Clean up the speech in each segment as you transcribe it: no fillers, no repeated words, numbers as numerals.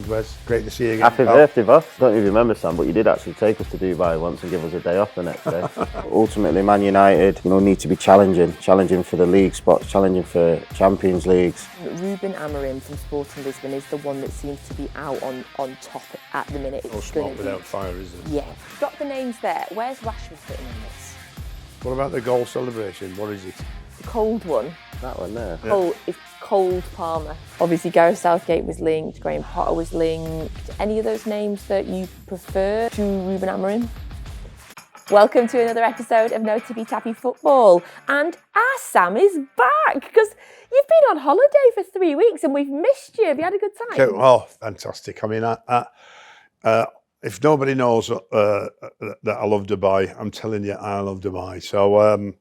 Wes. Great to see you again. Happy birthday, boss. I don't even remember, Sam, but you did actually take us to Dubai once and give us a day off the next day. Ultimately, Man United, need to be challenging for the league spots, challenging for Champions Leagues. Ruben Amorim from Sporting Lisbon is the one that seems to be out on top at the minute. No smoke without fire, is it? Yeah. Drop the names there. Where's Rashford fitting in this? What about the goal celebration? What is it? The cold one. That one there. It's cold Palmer. Obviously, Gareth Southgate was linked, Graham Potter was linked. Any of those names that you prefer to Ruben Amorim? Welcome to another episode of No Tippy Tappy Football. And our Sam is back because you've been on holiday for 3 weeks and we've missed you. Have you had a good time? Okay, oh, fantastic. I mean, if nobody knows that I love Dubai, I'm telling you, I love Dubai. So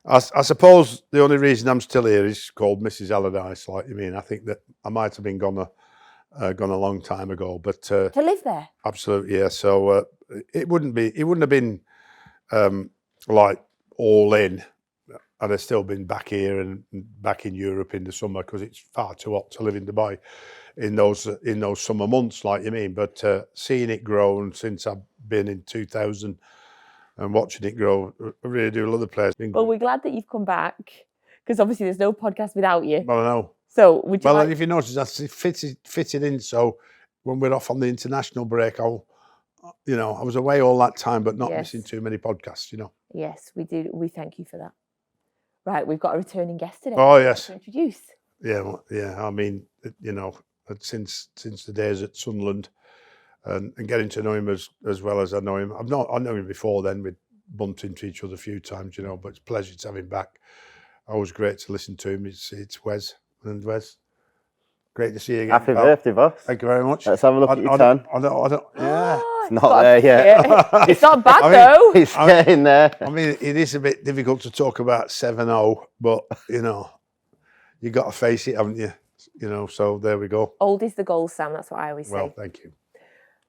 I suppose the only reason I'm still here is called Mrs. Allardyce. Like you mean, I think that I might have been gone a long time ago, but to live there. Absolutely, yeah. So it wouldn't have been like all in. I'd have still been back here and back in Europe in the summer because it's far too hot to live in Dubai in those summer months, like you mean. But seeing it grow since I've been in 2000 and watching it grow, I really do love the place. Well, we're glad that you've come back because obviously there's no podcast without you. Well, I know. So would you? Well, if you notice, that's fitted in. So when we're off on the international break, I was away all that time, but not missing too many podcasts. Yes, we do. We thank you for that. Right, we've got a returning guest today. Oh yes. To introduce. Yeah. I mean, since the days at Sunderland, and getting to know him as well as I know him. I know him before then. We'd bumped into each other a few times, but it's a pleasure to have him back. Always great to listen to him. It's Wes and Wes. Great to see you again. Happy birthday, boss. Thank you very much. Let's have a look at your tan. I don't. Yeah. It's not there yet. It's not bad though. It's getting there. I mean, it is a bit difficult to talk about 7-0, but you got to face it, haven't you? So there we go. Old is the goal, Sam. That's what I always say. Well, thank you.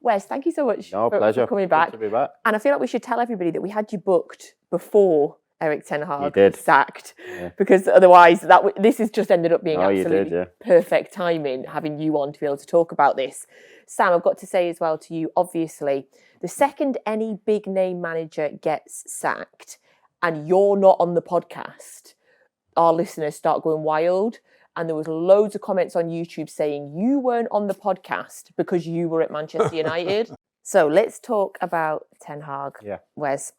Wes, thank you so much pleasure. for coming back. Good to be back. And I feel like we should tell everybody that we had you booked before Erik Ten Hag was sacked, yeah. Because otherwise this has just ended up being absolutely perfect timing, having you on to be able to talk about this. Sam, I've got to say as well to you, obviously, the second any big name manager gets sacked and you're not on the podcast, our listeners start going wild. And there was loads of comments on YouTube saying you weren't on the podcast because you were at Manchester United. So let's talk about Ten Hag. Yeah. Wes,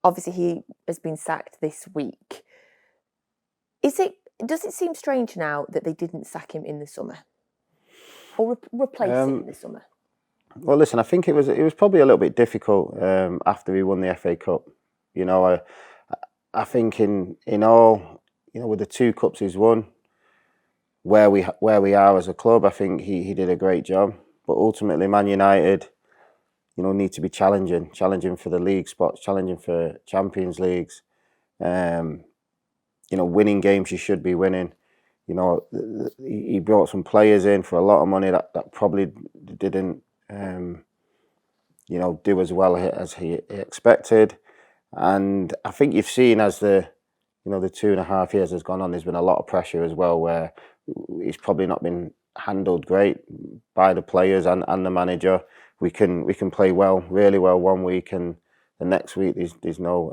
obviously he has been sacked this week. Does it seem strange now that they didn't sack him in the summer or replace him in the summer? Well, listen, I think it was probably a little bit difficult after he won the FA Cup. I think in all, with the 2 cups he's won, where we are as a club, I think he did a great job. But ultimately, Man United, need to be challenging for the league spots, challenging for Champions Leagues. Winning games you should be winning. He brought some players in for a lot of money that probably didn't, do as well as he expected. And I think you've seen as the 2.5 years has gone on, there's been a lot of pressure as well, where he's probably not been handled great by the players and the manager. We can play really well one week, and the next week there's no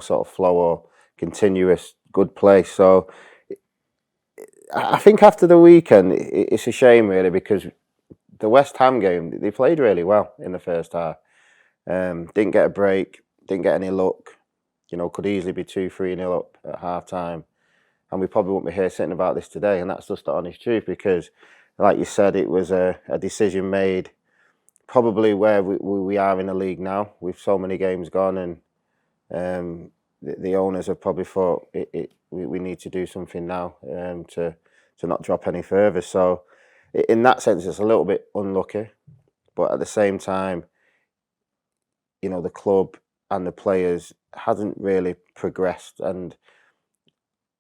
sort of flow or continuous good play. So I think after the weekend, it's a shame really, because the West Ham game, they played really well in the first half. Didn't get a break, didn't get any luck. Could easily be 2-3-0 up at half time. And we probably won't be here sitting about this today. And that's just the honest truth, because like you said, it was a decision made probably where we are in the league now, with so many games gone. And the owners have probably thought we need to do something now to not drop any further. So in that sense, it's a little bit unlucky. But at the same time, the club and the players hasn't really progressed, and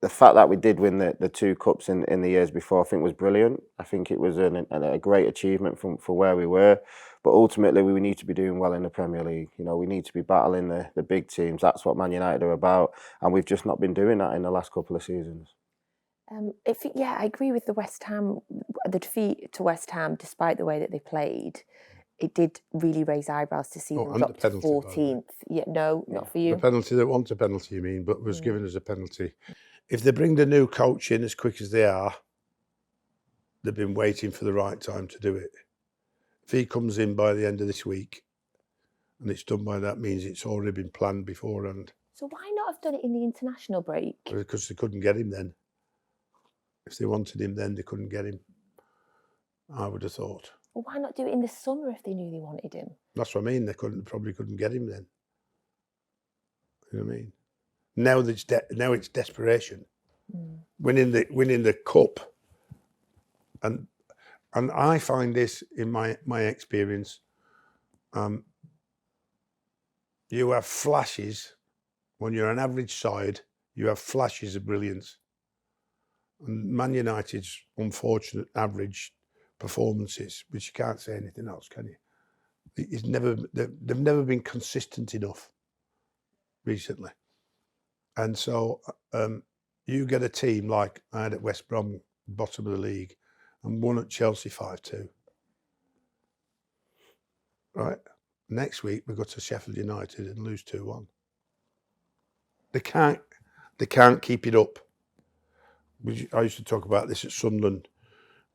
the fact that we did win the 2 cups in the years before, I think was brilliant. I think it was a great achievement for where we were, but ultimately we need to be doing well in the Premier League. We need to be battling the big teams. That's what Man United are about, and we've just not been doing that in the last couple of seasons. I agree with the West Ham. The defeat to West Ham, despite the way that they played, it did really raise eyebrows to see them and drop the to penalty, by the way. 14th. Yeah, no, not for you. The penalty, they want a penalty, you mean, but was given as a penalty. If they bring the new coach in as quick as they are, they've been waiting for the right time to do it. If he comes in by the end of this week and it's done by that, means it's already been planned beforehand. So why not have done it in the international break? Because they couldn't get him then. If they wanted him then, they couldn't get him, I would have thought. Well, why not do it in the summer if they knew they wanted him? That's what I mean. They probably couldn't get him then. You know what I mean? Now it's desperation. Winning the cup, and I find this in my experience. You have flashes when you're an average side. You have flashes of brilliance. And Man United's unfortunate average performances, which you can't say anything else, can you? They've never been consistent enough recently. And so you get a team like I had at West Brom, bottom of the league, and won at Chelsea 5-2. Right? Next week we go to Sheffield United and lose 2-1. They can't keep it up. I used to talk about this at Sunderland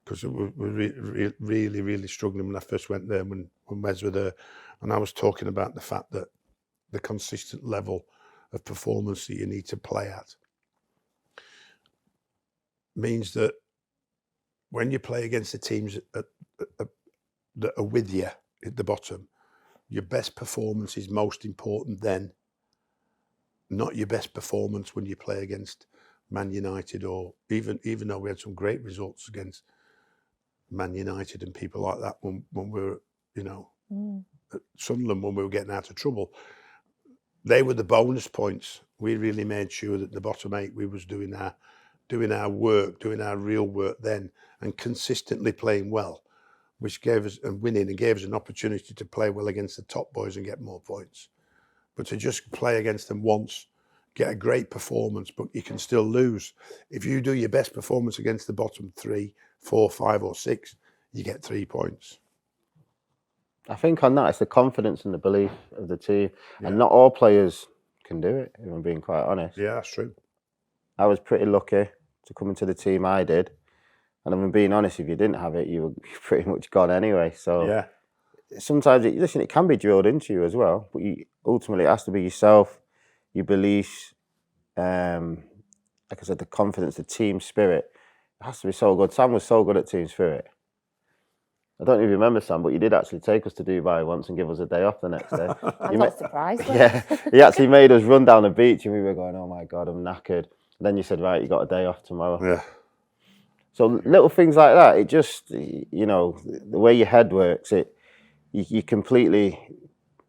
because we were really struggling when I first went there, when Wes were there, and I was talking about the fact that the consistent level of performance that you need to play at means that when you play against the teams that are with you at the bottom, your best performance is most important then, not your best performance when you play against Man United, or even though we had some great results against Man United and people like that when we were, at Sunderland, when we were getting out of trouble. They were the bonus points. We really made sure that the bottom 8, we was doing our work, doing our real work then, and consistently playing well, which gave us, and winning, and gave us an opportunity to play well against the top boys and get more points. But to just play against them once, get a great performance, but you can still lose. If you do your best performance against the bottom 3, 4, 5 or 6, you get 3 points. I think on that, it's the confidence and the belief of the team. Yeah. And not all players can do it, if I'm being quite honest. Yeah, that's true. I was pretty lucky to come into the team I did. And if I'm being honest, if you didn't have it, you were pretty much gone anyway. So yeah. Sometimes, it can be drilled into you as well. But ultimately, it has to be yourself, your beliefs, like I said, the confidence, the team spirit. It has to be so good. Sam was so good at team spirit. I don't even remember, Sam, but you did actually take us to Dubai once and give us a day off the next day. I'm not surprised. Yeah, he actually made us run down the beach and we were going, oh my God, I'm knackered. And then you said, right, you got a day off tomorrow. Yeah. So little things like that, it just, the way your head works, you completely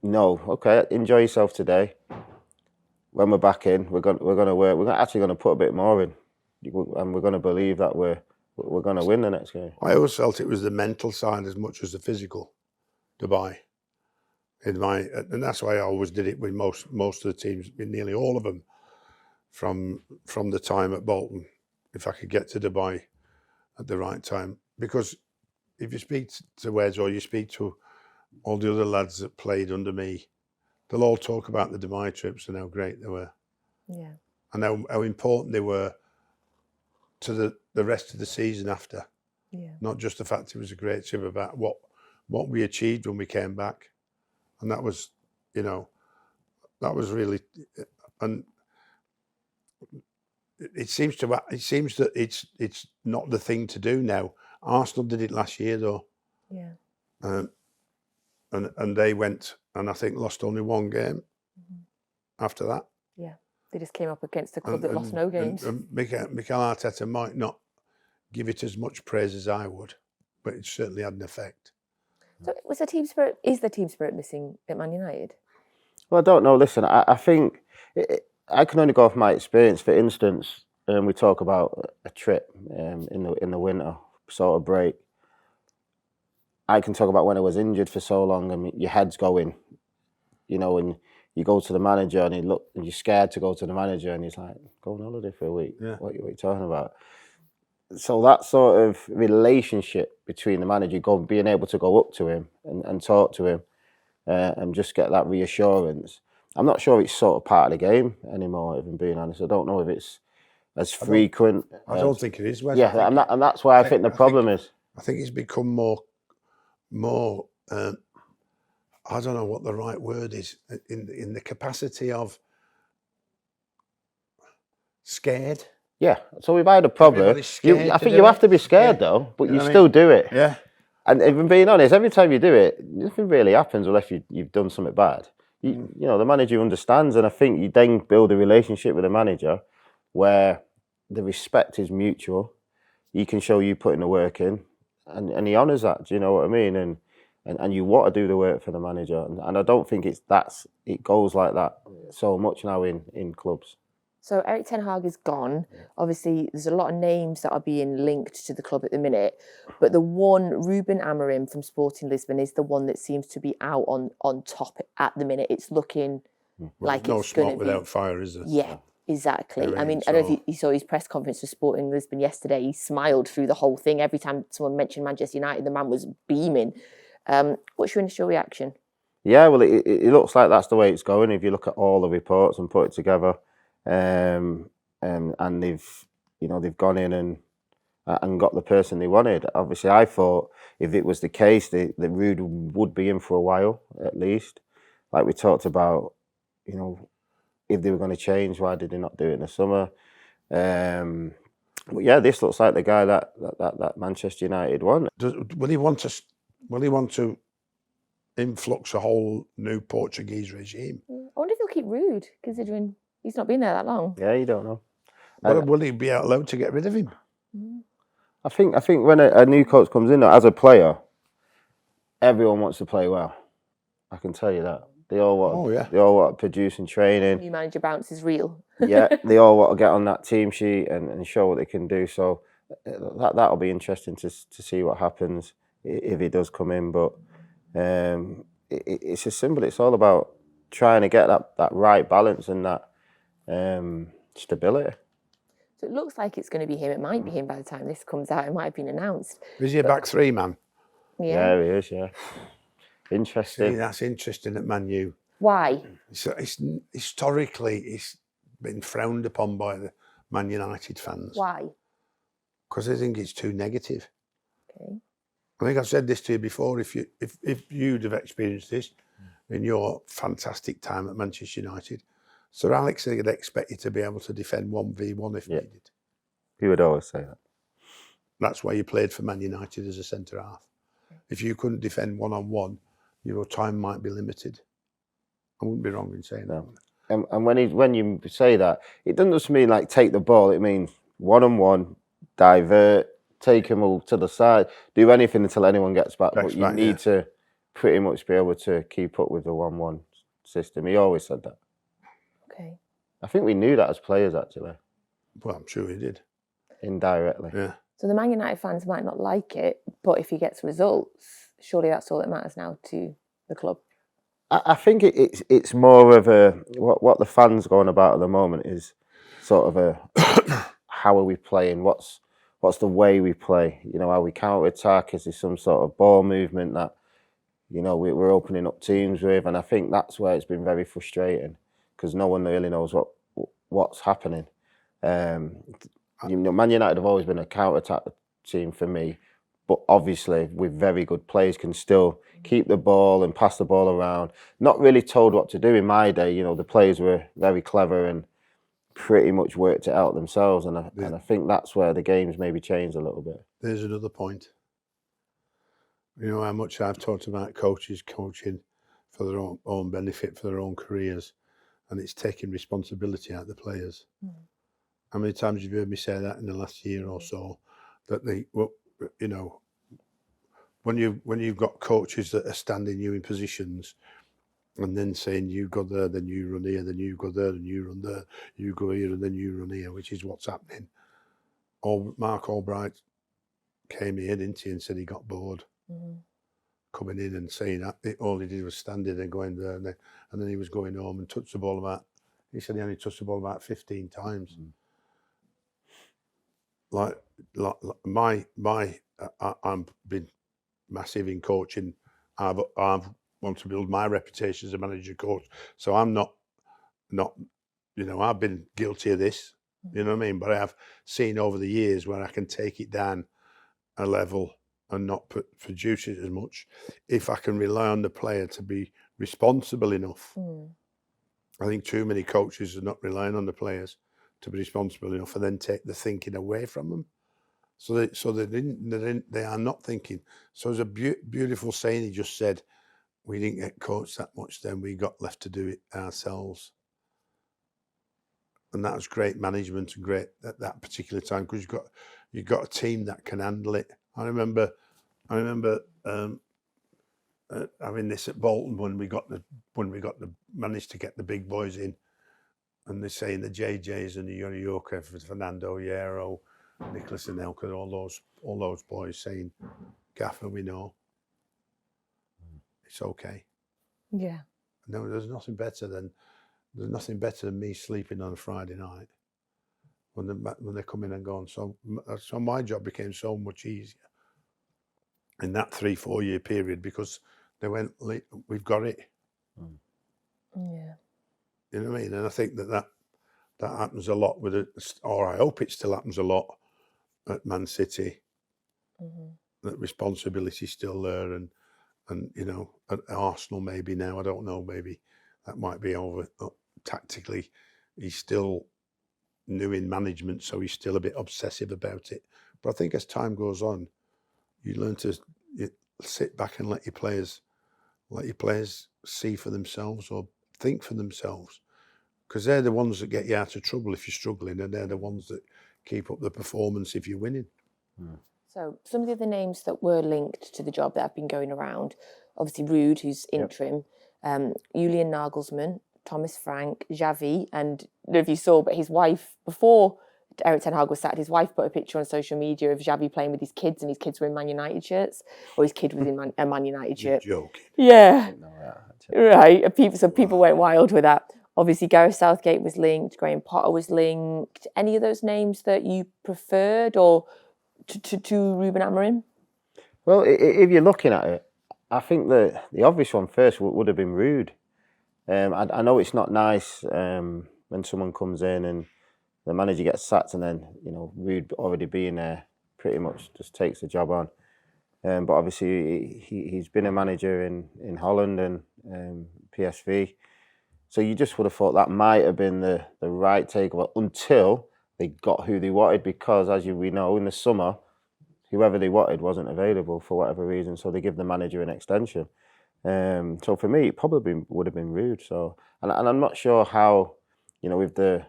know, okay, enjoy yourself today. When we're back in, we're going to work. We're actually going to put a bit more in, and we're going to believe that we're going to win the next game. I always felt it was the mental side as much as the physical, Dubai. And that's why I always did it with most of the teams, with nearly all of them, from the time at Bolton, if I could get to Dubai at the right time. Because if you speak to Wes or you speak to all the other lads that played under me, they'll all talk about the Dubai trips and how great they were. Yeah. And how important they were to the rest of the season after. Yeah. Not just the fact it was a great trip, about what we achieved when we came back. And that was, that was really, and it seems that it's not the thing to do now. Arsenal did it last year though. Yeah. And they went, and I think lost only one game after that. Yeah. They just came up against a club that lost no games. And Mikel Arteta might not give it as much praise as I would, but it certainly had an effect. So is the team spirit missing at Man United? Well, I don't know. Listen, I think I can only go off my experience. For instance, we talk about a trip in the winter, sort of break. I can talk about when I was injured for so long and your head's going, and you go to the manager and and you're scared to go to the manager and he's like, go on holiday for a week. Yeah. What are you talking about? So that sort of relationship between the manager, being able to go up to him and talk to him and just get that reassurance. I'm not sure it's sort of part of the game anymore, if I'm being honest. I don't know if it's as frequent. I don't think it is, Wes. Yeah, and that's why I think the problem is. I think it's become more. I don't know what the right word is in the capacity of scared. Yeah, so we've had a problem. I think you have to be scared though, but you still do it. Yeah. And if I'm being honest, every time you do it, nothing really happens unless you've done something bad. You know, the manager understands, and I think you then build a relationship with the manager where the respect is mutual. He can show you putting the work in, and he honours that. Do you know what I mean? And you want to do the work for the manager, and I don't think it goes like that so much now in clubs. So Erik Ten Hag is gone. Obviously, there's a lot of names that are being linked to the club at the minute. But the one, Ruben Amorim from Sporting Lisbon, is the one that seems to be out on top at the minute. It's looking like no it's going to smoke without fire, is there? Yeah, exactly. There I mean, ain't, I don't know if so- you saw his press conference for Sporting Lisbon yesterday. He smiled through the whole thing. Every time someone mentioned Manchester United, the man was beaming. What's your initial reaction? Yeah, well, it looks like that's the way it's going. If you look at all the reports and put it together, and they've gone in and got the person they wanted. Obviously, I thought if it was the case, that Rude would be in for a while at least. Like we talked about, if they were going to change, why did they not do it in the summer? But yeah, this looks like the guy that Manchester United want. Will he want to influx a whole new Portuguese regime? I wonder if he'll keep Rude, considering he's not been there that long. Yeah, you don't know. But will he be allowed to get rid of him? I think when a new coach comes in, as a player, everyone wants to play well. I can tell you that. They all want. They all want to produce and training. New manager bounce is real. Yeah, they all want to get on that team sheet and show what they can do. So that'll be interesting to see what happens if he does come in. But it's as simple. It's all about trying to get that right balance and that stability. So it looks like it's going to be him. It might be him by the time this comes out. It might have been announced. Is he a back three man? Yeah, he is. Yeah, interesting. See, that's interesting at Man U. Why? It's historically it's been frowned upon by the Man United fans. Why? Because they think it's too negative. Okay. I think I've said this to you before. If you'd have experienced this in your fantastic time at Manchester United, Sir Alex would expect you to be able to defend 1v1 if needed. He would always say that. That's why you played for Man United as a centre half. If you couldn't defend 1-on-1, your time might be limited. I wouldn't be wrong in saying that. And when you say that, it doesn't just mean like take the ball. It means 1-on-1, divert, take him all to the side, do anything until anyone gets back. But you need to pretty much be able to keep up with the 1-1 system. He always said that. Okay. I think we knew that as players, actually. Well, I'm sure he did. Indirectly. Yeah. So the Man United fans might not like it, but if he gets results, surely that's all that matters now to the club. I think it's more of a what the fans going about at the moment is sort of a how are we playing? What's the way we play? Are we counter attack? Is there some sort of ball movement that we're opening up teams with? And I think that's where it's been very frustrating because no one really knows what's happening. Man United have always been a counter attack team for me. But obviously, with very good players, can still keep the ball and pass the ball around. Not really told what to do in my day. The players were very clever and pretty much worked it out themselves. And I think that's where the game's maybe changed a little bit. There's another point. You know how much I've talked about coaches coaching for their own benefit, for their own careers, and it's taking responsibility out of the players. How many times have you heard me say that in the last year or so? That when you've got coaches that are standing you in positions and then saying you go there, then you run here, then you go there, then you run there, you go here, and then you run here, which is what's happening. Mark Albright came here, didn't he, and said he got bored coming in and saying that. All he did was standing and going there, and then he was going home and touched the ball he said he only touched the ball about 15 times. Like, I'm been massive in coaching. I've want to build my reputation as a manager coach. So I'm not, I've been guilty of this, you know what I mean? But I have seen over the years where I can take it down a level and not produce it as much if I can rely on the player to be responsible enough. I think too many coaches are not relying on the players to be responsible enough and then take the thinking away from them. So they are not thinking. So there's a beautiful saying he just said, we didn't get coached that much then, we got left to do it ourselves. And that was great management and great at that particular time because you've got a team that can handle it. I remember having this at Bolton when we managed to get the big boys in, and they're saying the JJs and the Yorker for Fernando Hierro, Nicholas and Elka, all those boys saying, Gaffer, we know. It's okay. Yeah. No, there's nothing better than me sleeping on a Friday night when they come in and gone. So my job became so much easier in that 3-4 year period because they went, we've got it. Yeah. You know what I mean? And I think that happens a lot with it, or I hope it still happens a lot at Man City. That responsibility's still there, and at Arsenal maybe now, I don't know, maybe that might be over. Tactically, he's still new in management, so he's still a bit obsessive about it. But I think as time goes on, you learn to sit back and let your players see for themselves or think for themselves, because they're the ones that get you out of trouble if you're struggling, and they're the ones that keep up the performance if you're winning. So some of the other names that were linked to the job that have been going around, obviously Ruud, who's interim, Julian Nagelsmann, Thomas Frank, Xavi, and I don't know if you saw, but his wife, before Erik Ten Hag was sacked, his wife put a picture on social media of Xavi playing with his kids, and his kids were in Man United shirts, or his kid was in a Man United shirt. You're joking. Yeah. Right. People went wild with that. Obviously, Gareth Southgate was linked, Graham Potter was linked. Any of those names that you preferred, or to Ruben Amorim? Well, if you're looking at it, I think the obvious one first would have been Ruud. I know it's not nice when someone comes in and the manager gets sacked and then, Ruud already being there pretty much just takes the job on. But obviously he's been a manager in Holland and PSV. So you just would have thought that might have been the right takeover until they got who they wanted, because as we know, in the summer, whoever they wanted wasn't available for whatever reason. So they give the manager an extension. So for me, it probably would have been Ruud. So, and I'm not sure how, if the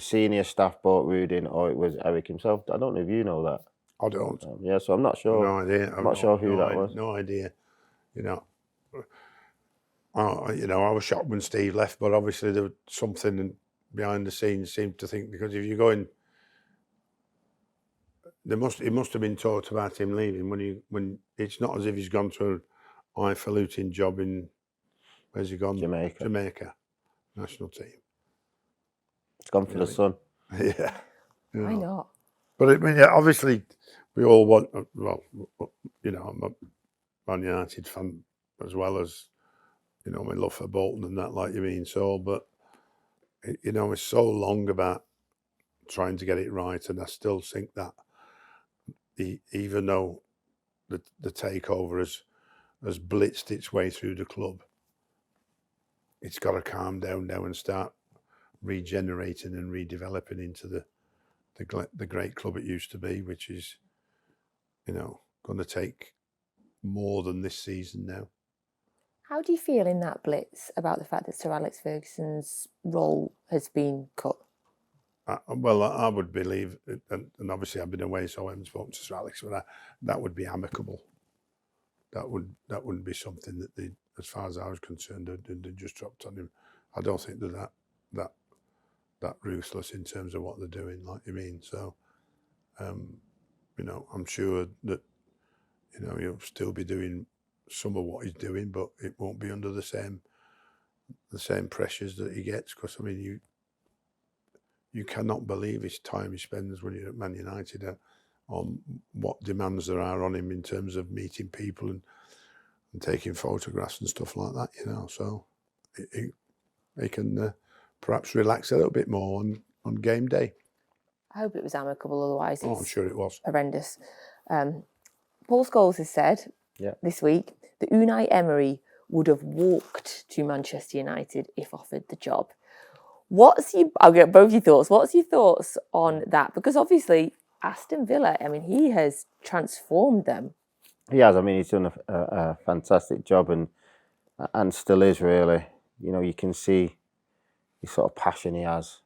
senior staff brought Ruud in or it was Erik himself. I don't know if you know that. I don't. Yeah, so I'm not sure. No idea. I'm not sure who that was. No idea. I was shocked when Steve left, but obviously there was something behind the scenes. Seemed to think, because if you're going, it must have been talked about him leaving when it's not as if he's gone to an highfalutin job in, where's he gone? Jamaica national team. It's gone for the sun. Yeah. Why not? But obviously we all want. Well, I'm a Man United fan as well as my love for Bolton and that, like you mean so. But it's so long about trying to get it right, and I still think that even though the takeover has blitzed its way through the club, it's got to calm down now and start regenerating and redeveloping into the great club it used to be, which is going to take more than this season now. How do you feel in that blitz about the fact that Sir Alex Ferguson's role has been cut? Well, I would believe, and obviously I've been away, so I haven't spoken to Sir Alex, but that would be amicable. That wouldn't be something that they, as far as I was concerned, they just dropped on him. I don't think that ruthless in terms of what they're doing, like you mean. So, I'm sure that he'll still be doing some of what he's doing, but it won't be under the same pressures that he gets. Because you cannot believe his time he spends when you're at Man United on what demands there are on him in terms of meeting people and taking photographs and stuff like that, you know. So he can perhaps relax a little bit more on game day. I hope it was amicable, otherwise I'm sure it was. Horrendous. Paul Scholes has said this week that Unai Emery would have walked to Manchester United if offered the job. I'll get both your thoughts. What's your thoughts on that? Because obviously Aston Villa, I mean, he has transformed them. He has. I mean, he's done a fantastic job and still is, really. You know, you can see the sort of passion he has.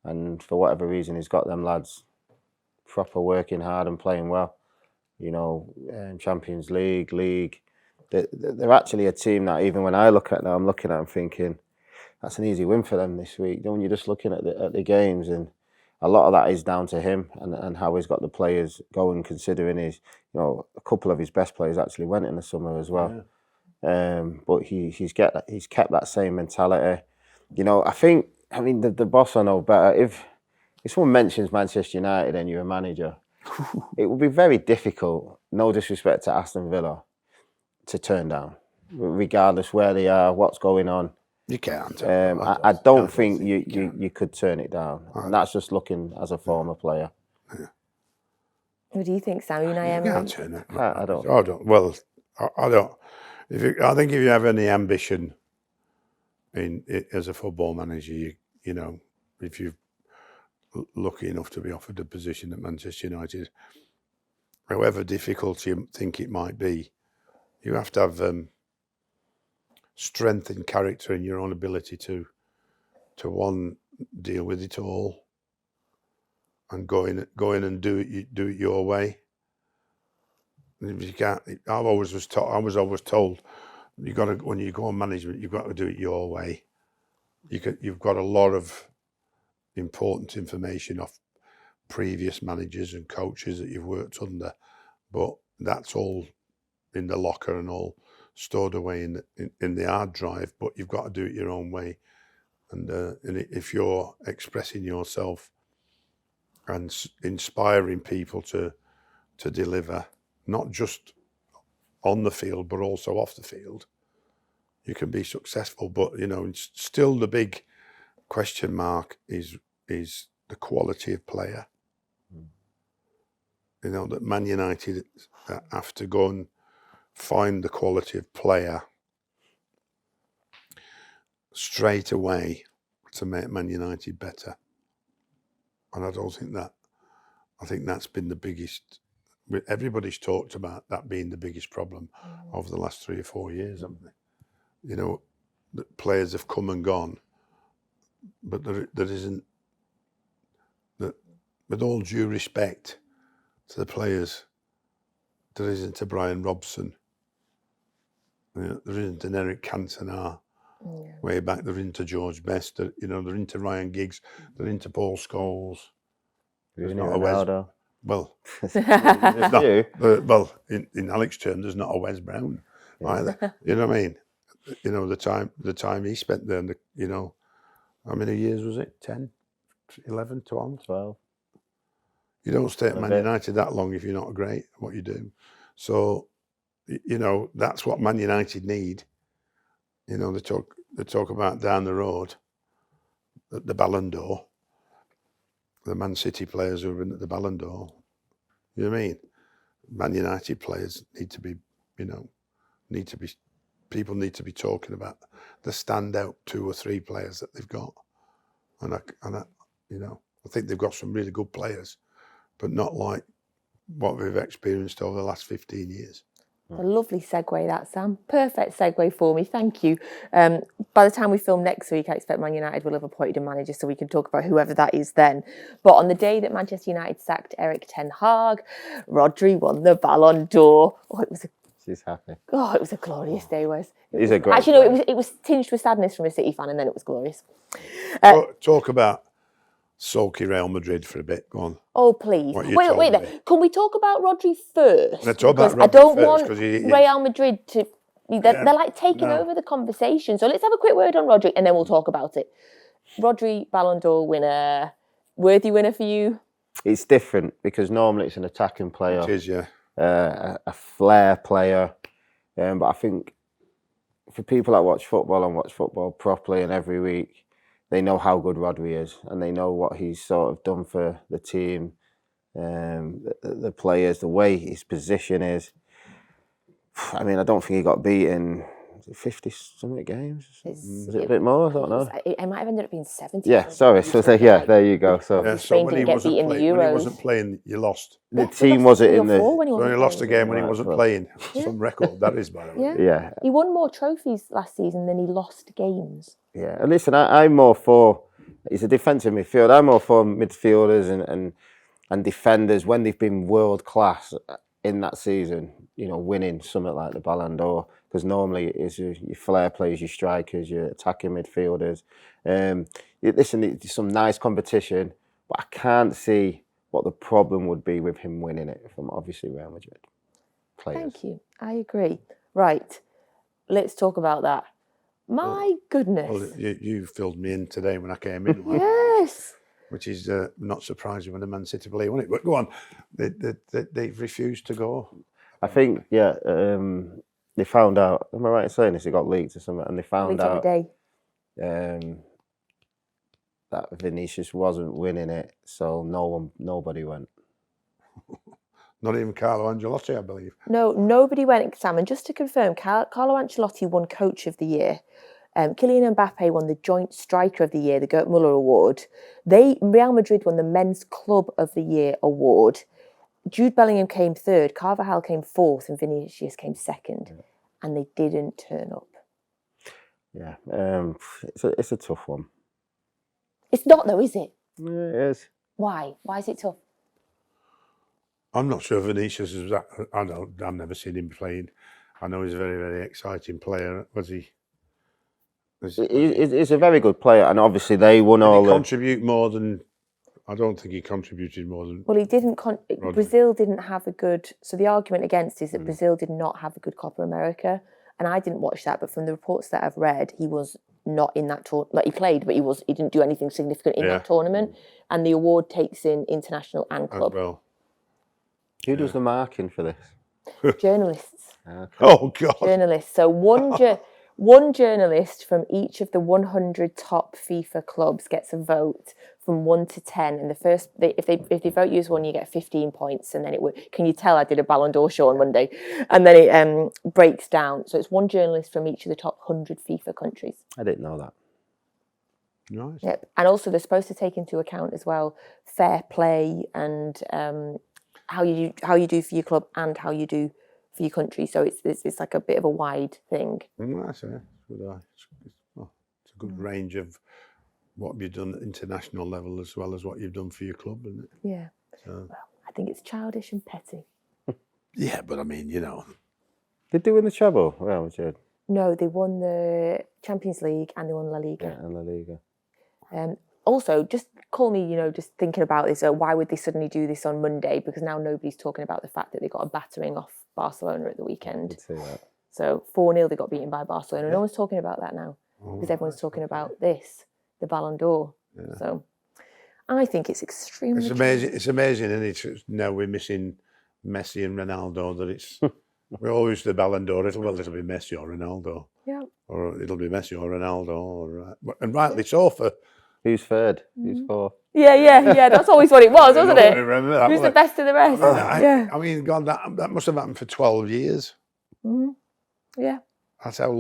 And for whatever reason, he's got them lads proper working hard and playing well. You know, Champions League. They're actually a team that even when I look at them, I'm looking at them thinking, that's an easy win for them this week. When you're just looking at the games, and a lot of that is down to him and how he's got the players going, considering a couple of his best players actually went in the summer as well. Yeah. But he's kept that same mentality. You know, I mean, the boss I know better. If someone mentions Manchester United and you're a manager, it would be very difficult, no disrespect to Aston Villa, to turn down, regardless where they are, what's going on. You can't. I don't think you could turn it down. And that's just looking as a former player. Yeah. What do you think, Sam? Unai Emery? You can't turn it. I don't. Well, I don't. I think if you have any ambition as a football manager, you know, if you're lucky enough to be offered a position at Manchester United, however difficult you think it might be, you have to have strength in character and your own ability to one, deal with it all and go in and do it your way. And if you can't, I was always told you got to, when you go on management, you've got to do it your way. You've got a lot of important information off previous managers and coaches that you've worked under, but that's all in the locker and all stored away in the hard drive. But you've got to do it your own way, and if you're expressing yourself and inspiring people to deliver, not just on the field but also off the field, you can be successful. But you know, it's still the big question mark is the quality of player. You know, that Man United have to go and find the quality of player straight away to make Man United better. And I don't think that. I think that's been the biggest. Everybody's talked about that being the biggest problem over the last 3 or 4 years, haven't they? You know, the players have come and gone, but there isn't. That, with all due respect to the players, there isn't a Brian Robson. You know, there isn't an Erik Cantona. Way back, they're into George Best. They're into Ryan Giggs. They're into Paul Scholes. There's not a Wes. Well, in Alex terms, there's not a Wes Brown either. You know what I mean? You know, the time he spent there. You know, how many years was it? 10, 11, 12. You don't stay at Man United that long if you're not great at what you do. So, you know, that's what Man United need. You know, they talk about down the road, the Ballon d'Or, the Man City players who have been at the Ballon d'Or. You know what I mean? Man United players need to be, people need to be talking about the standout 2 or 3 players that they've got. And I think they've got some really good players, but not like what we've experienced over the last 15 years. A lovely segue, that, Sam. Perfect segue for me. Thank you. By the time we film next week, I expect Man United will have appointed a manager, so we can talk about whoever that is then. But on the day that Manchester United sacked Erik Ten Hag, Rodri won the Ballon d'Or. She's happy. Oh, it was a glorious day, Wes. It is a great. Actually, no, it was tinged with sadness from a City fan, and then it was glorious. Talk about sulky Real Madrid for a bit. Go on. Oh, please. Wait there. Can we talk about Rodri first? Let's talk about Rodri I don't first, want Real Madrid to... They're like taking over the conversation. So let's have a quick word on Rodri and then we'll talk about it. Rodri, Ballon d'Or winner, worthy winner for you? It's different because normally it's an attacking player, It is, yeah. a flair player. But I think for people that watch football properly and every week, they know how good Rodri is and they know what he's sort of done for the team, the players, the way his position is. I mean, I don't think he got beaten. 50-something games? Is it a bit more? I don't know. It might have ended up being 70. Yeah, sorry. So there you go. So Yeah, Spain when didn't he get beat in the when he Euros. wasn't playing, you lost. the team wasn't in the. When he So wasn't he lost the playing. game when he wasn't playing. Some record that is, by the way. Yeah. Yeah, He won more trophies last season than he lost games. yeah. And listen, I'm more for. He's a defensive midfielder. I'm more for midfielders and defenders when they've been world class in that season. You know, winning something like the Ballon d'Or, because normally it is your flair players, your strikers, your attacking midfielders. Listen, it's some nice competition, but I can't see what the problem would be with him winning it from obviously Real Madrid players. Thank you. I agree. Right. Let's talk about that. My goodness. Well, you filled me in today when I came in. Yes. Which is not surprising when a Man City player won it. But go on, they've refused to go. I think, yeah, they found out. Am I right in saying this? It got leaked or something, and they found Leaked on out the day. that Vinicius wasn't winning it, so nobody went. Not even Carlo Ancelotti, I believe. No, nobody went, Sam. And just to confirm, Carlo Ancelotti won Coach of the Year. Kylian Mbappe won the Joint Striker of the Year, the Gerd Muller Award. Real Madrid won the Men's Club of the Year award. Jude Bellingham came third, Carvajal came fourth, and Vinicius came second. Yeah. And they didn't turn up. Yeah, it's a tough one. It's not though, is it? Yeah, it is. Why? Why is it tough? I'm not sure Vinicius is that. I've never seen him playing. I know he's a very, very exciting player. Was he? He's a very good player, and obviously they won all. Did he contribute more than? I don't think he contributed more than. Well, he didn't. Brazil didn't have a good. So the argument against is that Brazil did not have a good Copa America, and I didn't watch that. But from the reports that I've read, he was not in that tournament. Like he played, but he didn't do anything significant in that tournament. And the award takes in international and club. Well, who does the marking for this? Journalists. Okay. Oh God. Journalists. So one journalist from each of the 100 top FIFA clubs gets a vote from 1 to 10, and if they vote you as one, you get 15 points, and then can you tell I did a Ballon d'Or show on Monday, and then it breaks down. So it's one journalist from each of the top 100 FIFA countries. I didn't know that. Nice. Yep, and also they're supposed to take into account as well fair play and how you do for your club and how you do for your country. So it's like a bit of a wide thing. That's it. It's a good range of what you've done at international level as well as what you've done for your club, isn't it? Yeah. So. Well, I think it's childish and petty. Yeah, but I mean, Did they win the treble? Well, Madrid. No, they won the Champions League and they won La Liga. Yeah, and La Liga. Also, just call me, just thinking about this. Why would they suddenly do this on Monday? Because now nobody's talking about the fact that they got a battering off Barcelona at the weekend. I could see that. So 4-0, they got beaten by Barcelona. No one's talking about that now because everyone's talking about this, the Ballon d'Or. Yeah. So I think it's extremely. It's amazing. It's amazing, and it's now we're missing Messi and Ronaldo. That it's we always the Ballon d'Or. It'll be Messi or Ronaldo. Yeah. Or it'll be Messi or Ronaldo, and rightly so for. Who's third? Who's fourth? Yeah. That's always what it was, wasn't it? Remember that, who's the best of the rest? I mean, God, that must have happened for 12 years. Mm-hmm. Yeah. That's how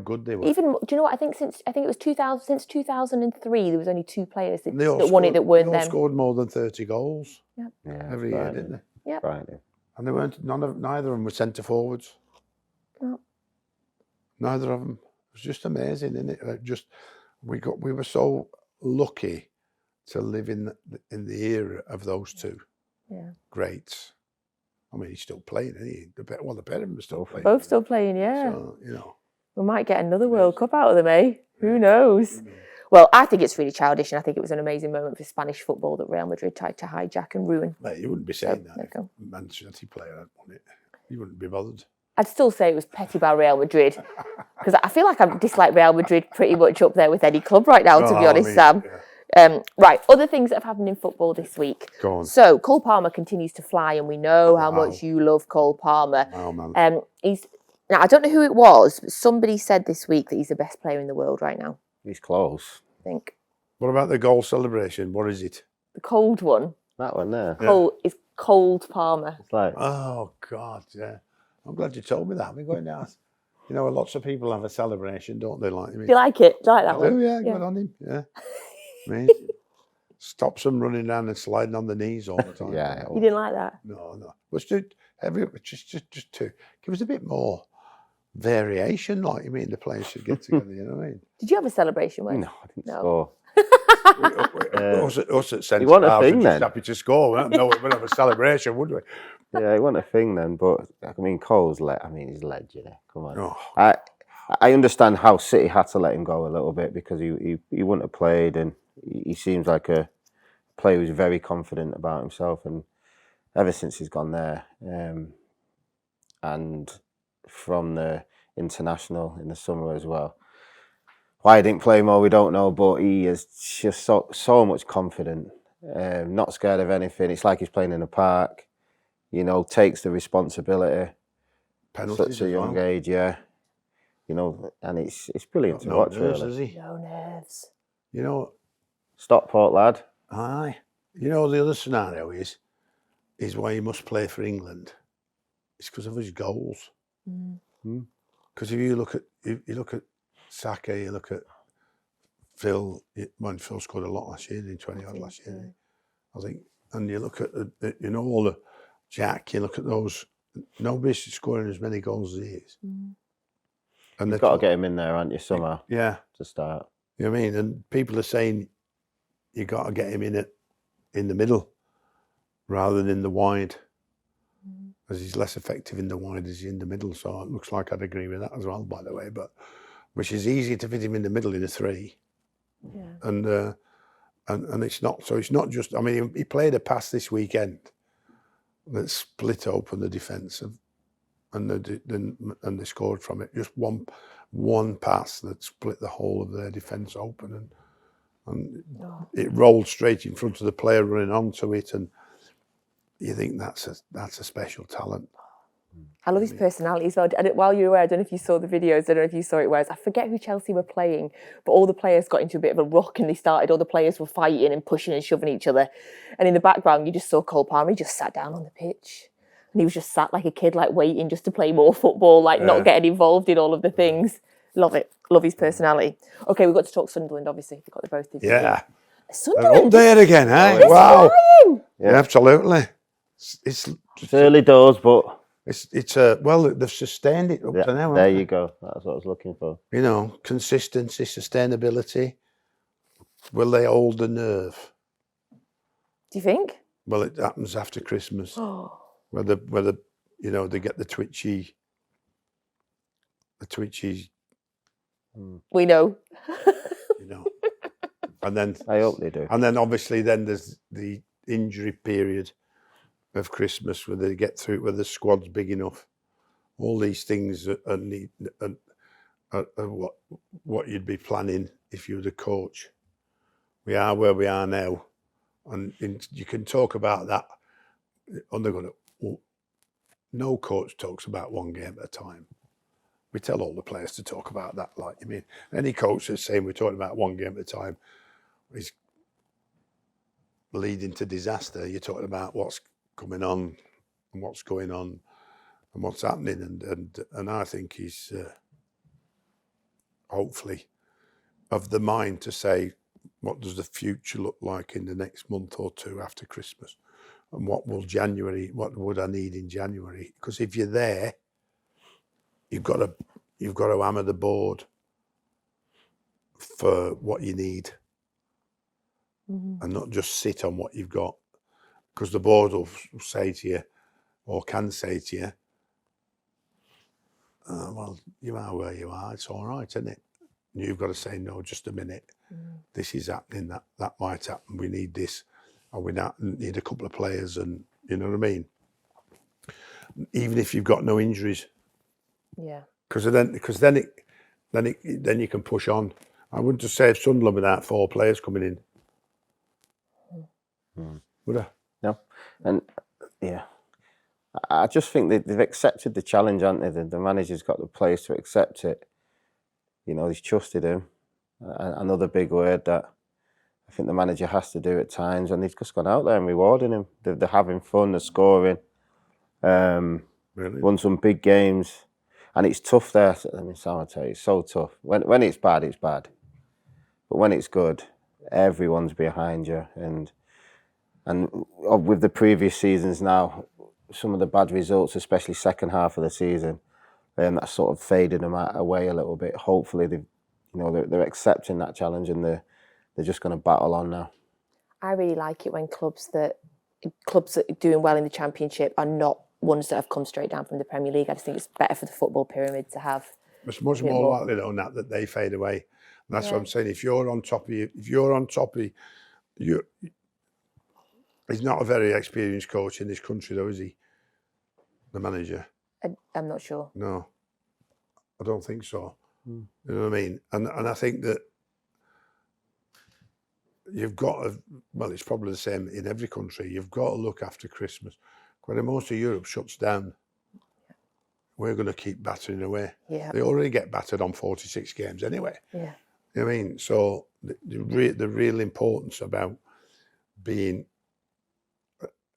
good they were. Even, do you know what? I think it was 2000. Since 2003, there was only 2 players that won it that They weren't all them. Scored more than 30 goals. Yep. Yeah, every year, didn't they? Yep. Right. And they weren't. Neither of them were centre forwards. No. Neither of them. It was just amazing, isn't it? We were so lucky to live in the era of those two greats. I mean, he's still playing, isn't he? The pair of them are still playing. Both still playing, yeah. So, we might get another World Cup out of them, eh? Who knows? Well, I think it's really childish, and I think it was an amazing moment for Spanish football that Real Madrid tried to hijack and ruin. Mate, you wouldn't be saying So, that if a Man City player had won it. You wouldn't be bothered. I'd still say it was petty by Real Madrid. Because I feel like I dislike Real Madrid pretty much up there with any club right now, to be honest, Sam. Right, other things that have happened in football this week. Go on. So, Cole Palmer continues to fly, and we know how much you love Cole Palmer. Wow, man. Now, I don't know who it was, but somebody said this week that he's the best player in the world right now, He's close. I think. What about the goal celebration? What is it? The cold one. That one there. Is Cold Palmer. It's like, Oh, God, yeah. I'm glad you told me that. We're going out. You know, lots of people have a celebration, don't they? Like, Do you like it? Do you like that I one? do, yeah, good on him. Yeah. I mean, stops them running down and sliding on the knees all the time. yeah. You didn't like that? No. Let's do just to give us a bit more variation, like you mean the players should get together, you know what I mean? Did you have a celebration, Wes? No, I didn't score. Us at centre You want a half thing are then? just happy to score. We don't have a celebration, would we? Yeah, it wasn't a thing then, but I mean, Cole's he's legend. Come on. Oh. I understand how City had to let him go a little bit because he wouldn't have played, and he seems like a player who's very confident about himself. And ever since he's gone there, and from the international in the summer as well. Why he didn't play more, we don't know, but he is just so much confident, not scared of anything. It's like he's playing in a park, you know, takes the responsibility. Penalties Such a young age, yeah. You know, and it's brilliant to watch, nerves, really. is he? No nerves. You know, Stockport lad. aye. You know, the other scenario is why he must play for England. It's because of his goals. Because if you look at Saka, you look at Phil. Phil scored a lot last year, didn't he? 20 odd last year, I think. And you look at all the Jack. You look at those. Nobody's scoring as many goals as he is. And You've got to get him in there, aren't you, somehow? Yeah. To start. You know what I mean? And people are saying you got to get him in the middle rather than in the wide, as he's less effective in the wide as he's in the middle. So it looks like I'd agree with that as well, by the way. But which is easier to fit him in the middle in a three. Yeah. And it's not. So it's not just. I mean, he played a pass this weekend that split open the defence and they scored from it. Just one pass that split the whole of their defence open, and it rolled straight in front of the player running onto it, and you think that's a special talent. I love his personality as well. And while you were away, I don't know if you saw the videos, I don't know if you saw it, Wes, I forget who Chelsea were playing, but all the players got into a bit of a ruck and all the players were fighting and pushing and shoving each other. And in the background, you just saw Cole Palmer, he just sat down on the pitch. And he was just sat like a kid, like waiting just to play more football, like not getting involved in all of the things. Love it. Love his personality. Okay, we've got to talk Sunderland, obviously. We've got the both of you. Yeah. Sunderland. Up there again, eh? Wow. Yeah, absolutely. It's early doors, but it's well, they've sustained it up to now. There you go. That's what I was looking for. You know, consistency, sustainability. Will they hold the nerve? Do you think? Well, it happens after Christmas. Whether you know they get the twitchy. We know. You know, and then I hope they do. And then obviously then there's the injury period of Christmas where they get through, where the squad's big enough. All these things are what you'd be planning if you were the coach. We are where we are now, and you can talk about that. No coach talks about one game at a time. We tell all the players to talk about that. Like, I mean, any coach that's saying we're talking about one game at a time is leading to disaster. You're talking about what's coming on and what's going on and what's happening, and I think he's hopefully of the mind to say, what does the future look like in the next month or two after Christmas, and what would I need in January? Because if you're there, you've got to hammer the board for what you need, and not just sit on what you've got. Because the board will say to you, or can say to you, well, you are where you are, it's all right, isn't it? And you've got to say, no, just a minute. This is happening, that might happen, we need this, or we need a couple of players, and you know what I mean? Even if you've got no injuries, Yeah. Because then you can push on. I wouldn't have saved Sunderland without 4 players coming in. Would I? No, and yeah, I just think they've accepted the challenge, haven't they? The manager's got the players to accept it. You know, he's trusted him. Another big word that I think the manager has to do at times, and they've just gone out there and rewarding him. They're having fun, they're scoring. Really? Won some big games, and it's tough there. I mean, Sam, I tell you, it's so tough. When it's bad, it's bad, but when it's good, everyone's behind you. And with the previous seasons now, some of the bad results, especially second half of the season, that sort of faded them away a little bit. Hopefully, they're accepting that challenge and they're just going to battle on now. I really like it when clubs that are doing well in the Championship are not ones that have come straight down from the Premier League. I just think it's better for the football pyramid to have. It's much more likely than that they fade away. And that's what I'm saying. If you're on top of you, he's not a very experienced coach in this country, though, is he? The manager. I'm not sure. No, I don't think so. You know what I mean? And I think that you've got to, well, it's probably the same in every country. You've got to look after Christmas. When most of Europe shuts down, we're going to keep battering away. Yeah. They already get battered on 46 games anyway. Yeah. You know what I mean? So the real importance about being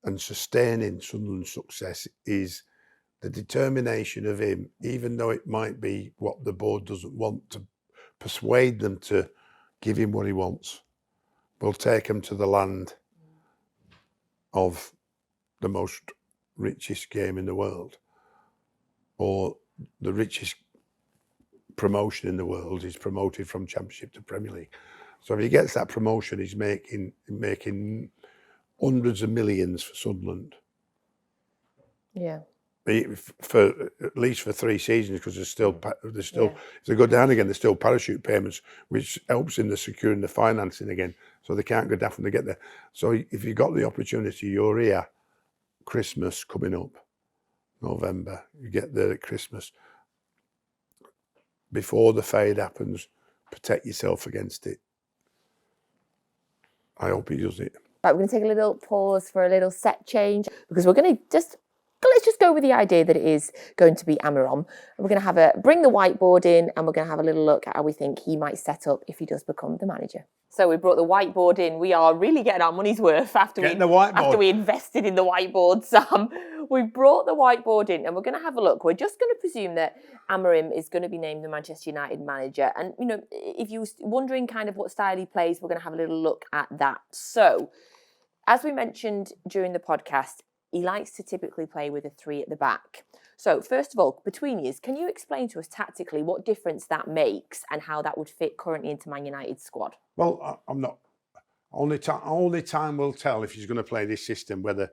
and sustaining Sunderland's success is the determination of him, even though it might be what the board doesn't want, to persuade them to give him what he wants. We'll take him to the land of the most richest game in the world, or the richest promotion in the world is promoted from Championship to Premier League. So if he gets that promotion, he's making hundreds of millions for Sunderland. Yeah. For at least for 3 seasons, because there's still if they go down again, there's still parachute payments, which helps in the securing the financing again. So they can't go down when they get there. So if you got the opportunity, you're here. Christmas coming up, November. You get there at Christmas. Before the fade happens, protect yourself against it. I hope he does it. Right, we're going to take a little pause for a little set change because we're going to let's just go with the idea that it is going to be Amorim. And we're going to bring the whiteboard in and we're going to have a little look at how we think he might set up if he does become the manager. So we brought the whiteboard in. We are really getting our money's worth after we invested in the whiteboard, Sam. We brought the whiteboard in and we're going to have a look. We're just going to presume that Amorim is going to be named the Manchester United manager. And, you know, if you're wondering kind of what style he plays, we're going to have a little look at that. So, as we mentioned during the podcast, he likes to typically play with a 3 at the back. So, first of all, between you, can you explain to us tactically what difference that makes and how that would fit currently into Man United's squad? Well, I'm not. Only time will tell if he's going to play this system, whether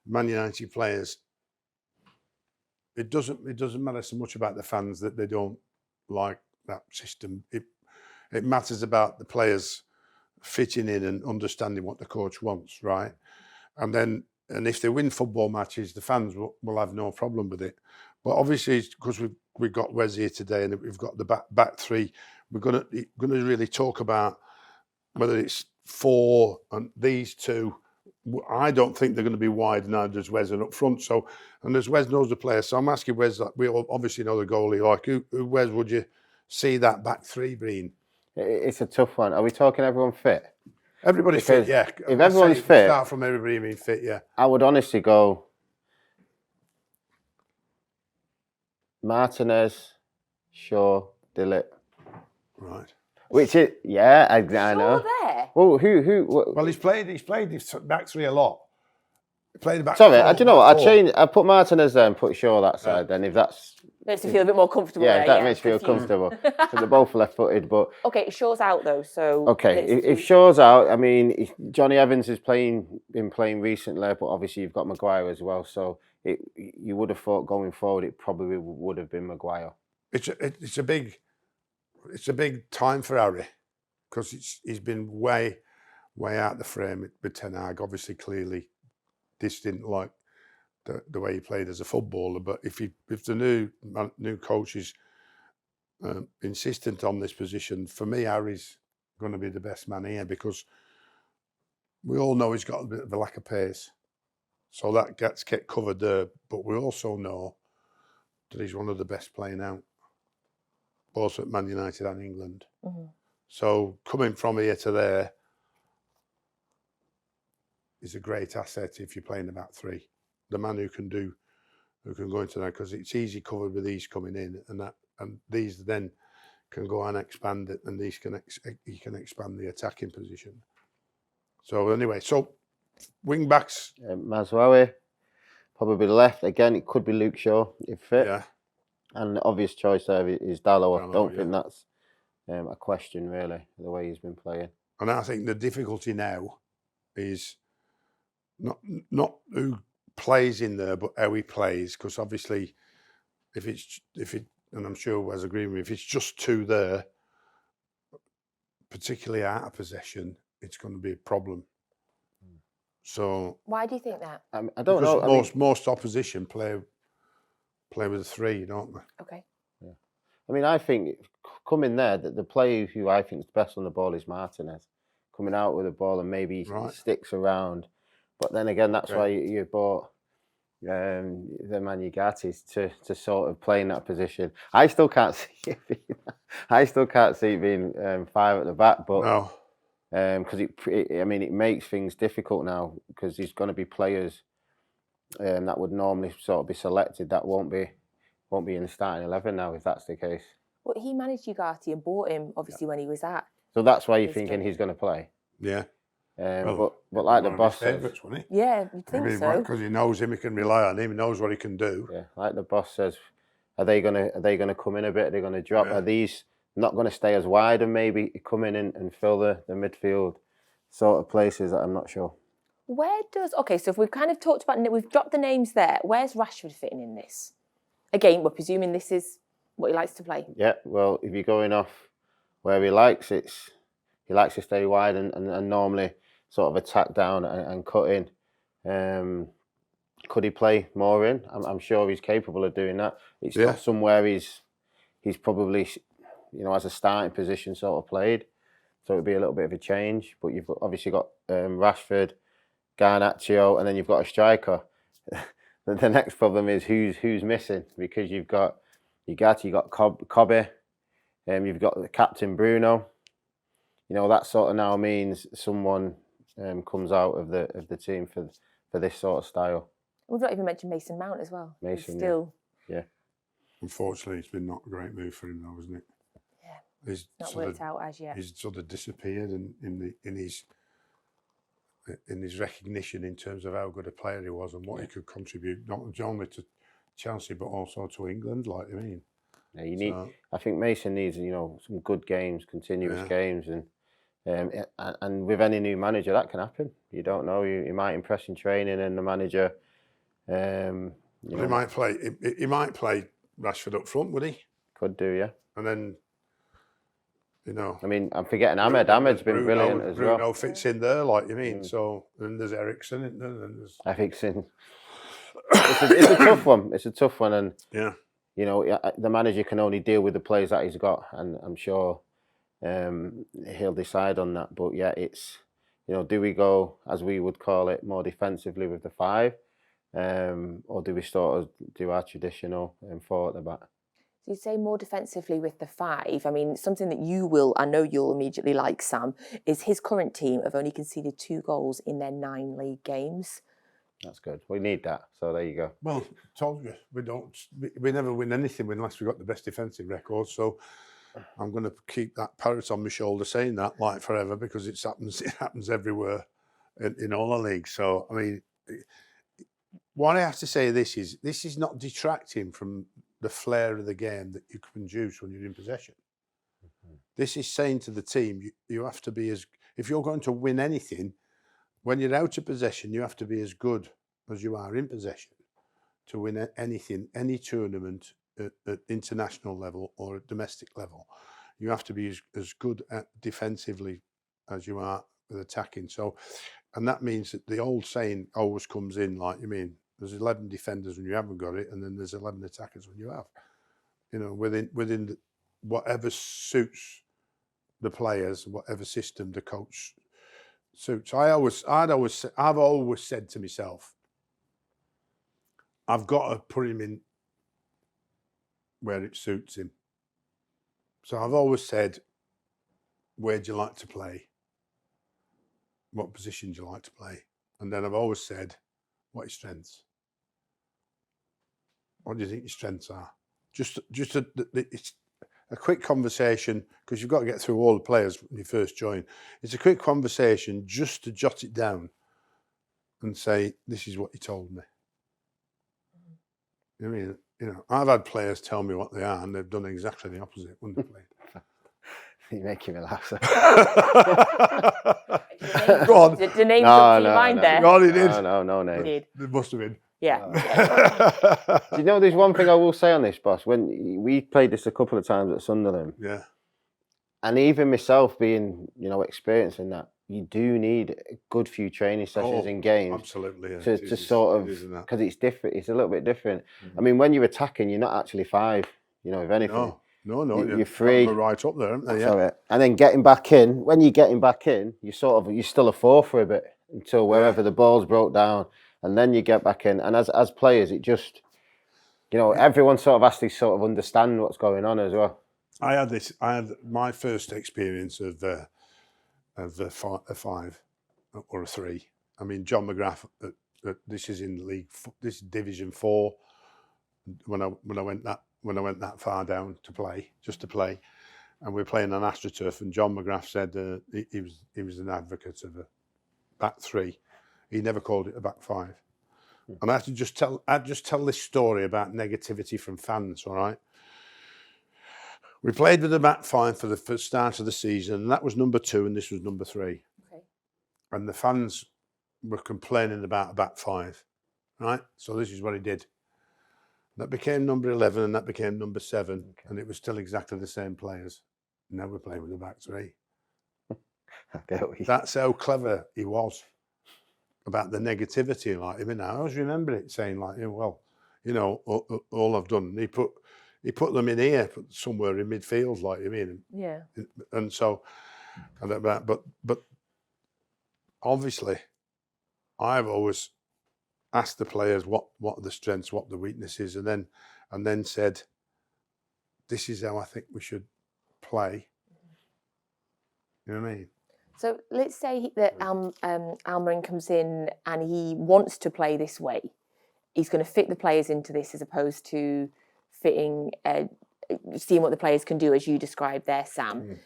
Man United players. It doesn't matter so much about the fans that they don't like that system. It matters about the players fitting in and understanding what the coach wants, right? And if they win football matches, the fans will have no problem with it. But obviously, because we've got Wes here today and we've got the back 3, we're going to really talk about whether it's 4 and these 2. I don't think they're going to be wide, neither does Wes and up front. So, and as Wes knows the player, so I'm asking Wes, we obviously know the goalie. Like, who Wes would you see that back 3 being? It's a tough one. Are we talking everyone fit? Everybody fit, yeah. If everyone's fit, start from everybody being fit, yeah. I would honestly go Martinez, Shaw, Dillett. Right. Which is I know. There. Well, who? Well, he's played his back 3 a lot. He played the back. Sorry, 4, do you know what? I I put Martinez there and put Shaw that side. Then if that's makes you feel a bit more comfortable. Yeah, that makes me feel comfortable. So they're both left-footed, but okay, Shaw's out though, so okay. If Shaw's out, I mean, Johnny Evans has been playing recently, but obviously you've got Maguire as well. So you would have thought going forward it probably would have been Maguire. It's a big time for Harry because he's been way out the frame with Ten Hag. Obviously, clearly, this didn't like the way he played as a footballer. But if the new coach is insistent on this position, for me, Harry's going to be the best man here, because we all know he's got a bit of a lack of pace. So that gets covered there. But we also know that he's one of the best playing out, both at Man United and England. Mm-hmm. So coming from here to there is a great asset if you're playing the back three. The man who can go into that, because it's easy covered with these coming in, and these then can go and expand it, and these he can expand the attacking position. So anyway, wing backs. Mazraoui, probably left. Again, it could be Luke Shaw if fit. Yeah. And the obvious choice there is Dalot. I don't yeah. think that's a question, really, the way he's been playing. And I think the difficulty now is not who plays in there, but how he plays. Because obviously, and I'm sure Wes agrees with me, if it's just two there, particularly out of possession, it's going to be a problem. So why do you think that? I don't know. Most opposition play with a three, don't they? Okay. Yeah. I mean, I think coming there, the player who I think is best on the ball is Martinez. Coming out with the ball and maybe he sticks around. But then again, that's why you bought the Man Ugatis to sort of play in that position. I still can't see it being five at the back, but no. Because it makes things difficult now, because there's going to be players that would normally sort of be selected that won't be in the starting 11 now, if that's the case. Well, he managed Ugarte and bought him obviously when he was at. So that's why you're thinking he's going to play. Yeah. But like the boss says, wasn't he? Yeah, you'd think so. Because he knows him, he can rely on him, he knows what he can do. Yeah, like the boss says, are they gonna come in a bit? Are they gonna drop? Are these not going to stay as wide and maybe come in and fill the midfield sort of places? That I'm not sure. So if we've kind of talked about, we've dropped the names there, where's Rashford fitting in this? Again, we're presuming this is what he likes to play. Yeah, well, if you're going off where he likes to stay wide and normally sort of attack down and cut in. Could he play more in? I'm sure he's capable of doing that. It's not somewhere he's probably, as a starting position sort of played. So it'd be a little bit of a change. But you've obviously got Rashford, Garnacho, and then you've got a striker. The next problem is who's missing, because you've got Ugarte, you've got Kobe, you've got the captain Bruno. That sort of now means someone comes out of the team for this sort of style. We've not even mentioned Mason Mount as well. Mason, still. Yeah. Unfortunately, it's been not a great move for him, though, hasn't it? Yeah. He's not worked out as yet. He's sort of disappeared in his recognition in terms of how good a player he was and what he could contribute, not only to Chelsea but also to England. Like, I mean, yeah, I think Mason needs some good games, continuous games, and with any new manager that can happen. You don't know. You might impress in training, and the manager. He might play. He might play Rashford up front, would he? Could do, yeah. And then, I mean, I'm forgetting Ahmed. Ahmed's been brilliant as well. Bruno fits in there, like you mean. So then there's Eriksen, and then there's. Eriksen. It's a tough one. It's a tough one, and the manager can only deal with the players that he's got, and I'm sure he'll decide on that. But yeah, it's do we go, as we would call it, more defensively with the five, or do we sort of do our traditional 4 at the back? So you'd say more defensively with the 5. I mean, something that I know you'll immediately like, Sam, is his current team have only conceded 2 goals in their 9 league games. That's good. We need that. So there you go. Well, told you, we never win anything unless we've got the best defensive record. So I'm going to keep that parrot on my shoulder saying that like forever, because it happens everywhere in all the leagues. So, I mean, what I have to say this is not detracting from the flair of the game that you can produce when you're in possession. Mm-hmm. This is saying to the team, you have to be if you're going to win anything, when you're out of possession, you have to be as good as you are in possession to win anything, any tournament at international level or at domestic level. You have to be as good at defensively as you are with attacking. So, and that means that the old saying always comes in, like you mean, There's 11 defenders when you haven't got it, and then there's 11 attackers when you have. You know, within whatever suits the players, whatever system the coach suits. I've always said to myself, I've got to put him in where it suits him. So I've always said, where do you like to play? What position do you like to play? And then I've always said, what are your strengths? What do you think your strengths are? Just it's a quick conversation, because you've got to get through all the players when you first join. It's a quick conversation just to jot it down and say, this is what you told me. I mean, you know, I've had players tell me what they are, and they've done exactly the opposite when they played. You're making me laugh. Go on. The names up to your mind there. God, he did. No name. Did. There must have been. Yeah. Do you know, there's one thing I will say on this, boss. When we played this a couple of times at Sunderland, Yeah. and even myself being, you know, experiencing that, you do need a good few training sessions in games. Absolutely. Yeah. To sort of, because it's different. It's a little bit different. I mean, when you're attacking, you're not actually 5. You know, if anything. No. You're 3. Right up there, aren't they? Yeah. Sorry. And then getting back in. When you're getting back in, you're still a 4 for a bit until wherever the ball's broke down, and then you get back in. And as players, it just, you know, everyone sort of has to sort of understand what's going on as well. I had my first experience of a 5 or a 3. I mean, John McGrath. This is in League. This is Division 4. When I went that far down to play, and we were playing on AstroTurf, and John McGrath said he was an advocate of a back 3. He never called it a back 5. And I have to just tell this story about negativity from fans. All right. We played with the back 5 for the start of the season, and that was number 2, and this was number 3. Okay. And the fans were complaining about a back 5, right? So this is what he did. That became number 11, and that became number 7, and it was still exactly the same players. Now we're playing with the back 3. That's how clever he was about the negativity. Like, I mean, I always remember it saying, like, well, you know, all I've done. He put them in here, put somewhere in midfield, like you mean. Yeah. And so, but obviously, I've always asked the players what are the strengths, what the weaknesses, and then said, this is how I think we should play. You know what I mean? So let's say that Amorim comes in and he wants to play this way. He's going to fit the players into this as opposed to fitting, seeing what the players can do as you described there, Sam.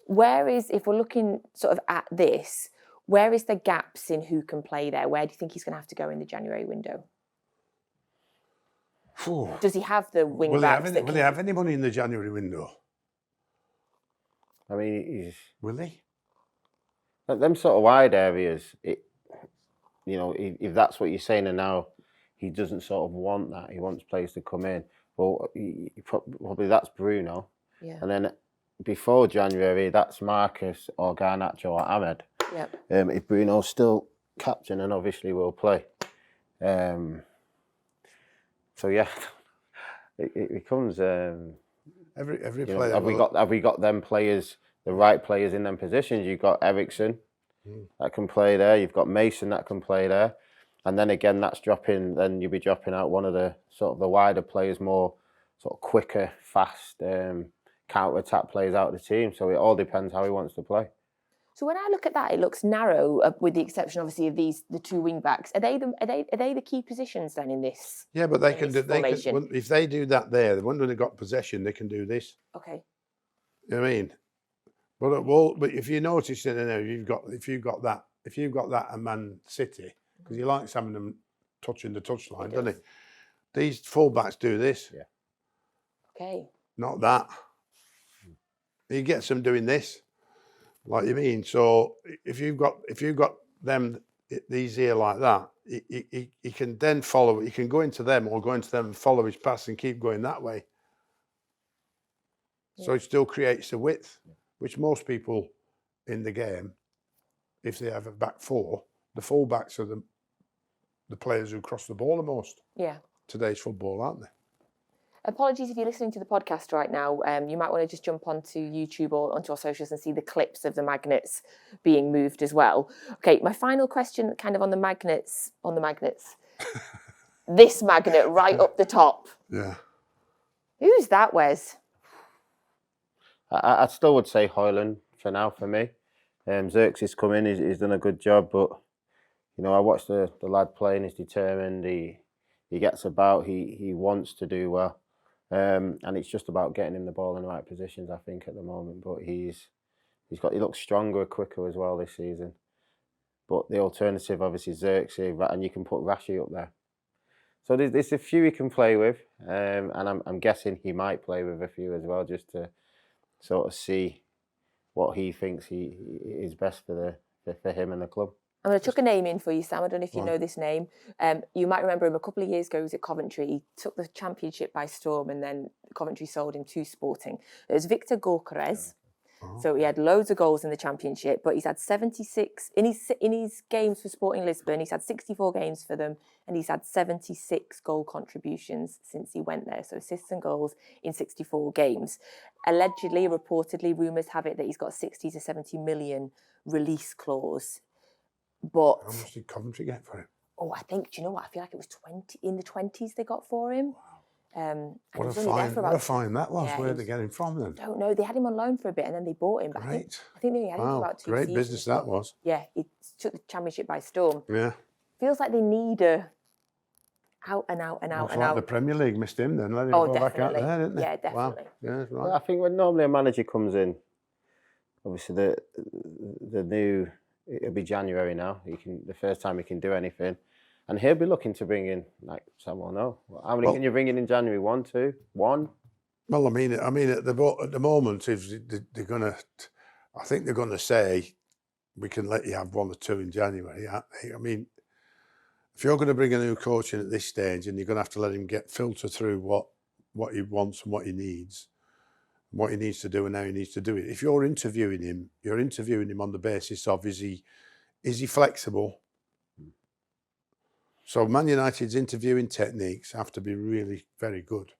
If we're looking sort of at this, where is the gaps in who can play there? Where do you think he's going to have to go in the January window? Does he have the wing backs? Will he have anybody in the January window? I mean, Will he? Them sort of wide areas, you know, if that's what you're saying, and now he doesn't sort of want that. He wants players to come in. Well, probably that's Bruno. Yeah. And then before January, that's Marcus or Garnacho or Ahmed. Yep. If Bruno's still captain, and obviously will play. So yeah, it becomes. Every player. Have we got them players, the right players in them positions? You've got Eriksson that can play there. You've got Mason that can play there. And then again, that's dropping. Then you'll be dropping out one of the sort of the wider players, more sort of quicker, fast counter-attack players out of the team. So it all depends how he wants to play. So when I look at that, it looks narrow, with the exception, obviously, of the 2 wing backs. Are they the key positions then in this? Yeah, but they can do. Formation? If they do that there, when they've got possession, they can do this. Okay. You know what I mean? But if you notice, you know, if you've got that at Man City, because he likes having them touching the touchline, doesn't he? These fullbacks do this. Yeah. Okay. Not that. He gets them doing this, like you mean. So if you've got them these here like that, he can then follow. He can go into them or go into them and follow his pass and keep going that way. Yeah. So it still creates the width, which most people in the game, if they have a back 4, the fullbacks are the players who cross the ball the most. Yeah. Today's football, aren't they? Apologies if you're listening to the podcast right now. You might want to just jump onto YouTube or onto our socials and see the clips of the magnets being moved as well. Okay, my final question, kind of on the magnets. This magnet right up the top. Yeah. Who's that, Wes? I still would say Højlund for now for me. Xerxes come in, he's done a good job, but you know, I watched the lad playing. He's determined. He gets about. He wants to do well, and it's just about getting him the ball in the right positions. I think at the moment, but he looks stronger, quicker as well this season. But the alternative, obviously, Xerxes, and you can put Rashi up there. So there's a few he can play with, and I'm guessing he might play with a few as well, just to sort of see what he thinks is best for him and the club. I'm going to chuck a name in for you, Sam. I don't know if you know this name. You might remember him a couple of years ago. He was at Coventry. He took the championship by storm, and then Coventry sold him to Sporting. It was Victor Gyökeres. So he had loads of goals in the championship, but he's had 76 in his games for Sporting Lisbon. He's had 64 games for them, and he's had 76 goal contributions since he went there. So assists and goals in 64 games. Allegedly, reportedly, rumours have it that he's got 60 to 70 million release clause. But how much did Coventry get for him? Oh, I think, do you know what? I feel like it was 20 in the 20s they got for him. What a fine that was. Where did they get him from then? I don't know. They had him on loan for a bit and then they bought him. But Great. I think they only had him for about 2 seasons. Great business that was. Yeah, he took the championship by storm. Yeah. Feels like they need a out. The Premier League missed him then. Let him go back out there, didn't they? Yeah, definitely. Wow. Yeah, right. Well, I think when normally a manager comes in, obviously the new, it'll be January now. The first time he can do anything. And he'll be looking to bring in, like, someone else. How many can you bring in January? 1, 2, 1? Well, I mean, at the moment, if they're gonna, I think they're gonna say we can let you have 1 or 2 in January. I mean, if you're going to bring a new coach in at this stage, and you're going to have to let him filter through what he wants and what he needs to do and how he needs to do it. If you're interviewing him on the basis of is he flexible? So Man United's interviewing techniques have to be really very good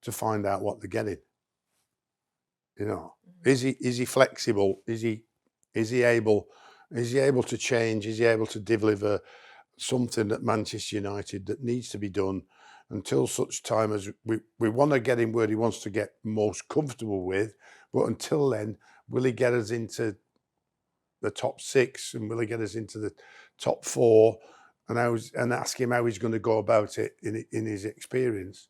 to find out what they're getting. You know, is he flexible? Is he able to change? Is he able to deliver something at Manchester United that needs to be done until such time as we want to get him where he wants to get most comfortable with, but until then, will he get us into the top 6 and will he get us into the top 4? And ask him how he's going to go about it in his experience,